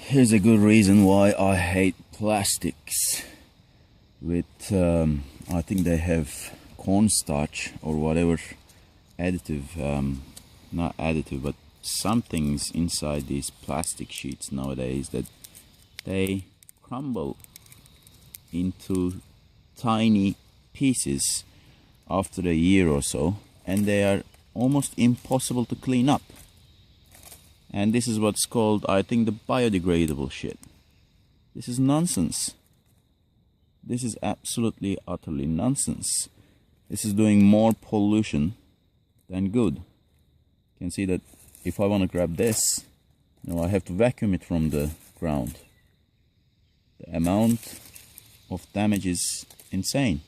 Here's a good reason why I hate plastics. With I think they have cornstarch or whatever additive, not additive, but something's inside these plastic sheets nowadays that they crumble into tiny pieces after a year or so, and they are almost impossible to clean up. And this is what's called, I think, the biodegradable shit. This is nonsense. This is absolutely, utterly nonsense. This is doing more pollution than good. You can see that if I want to grab this, I have to vacuum it from the ground. The amount of damage is insane.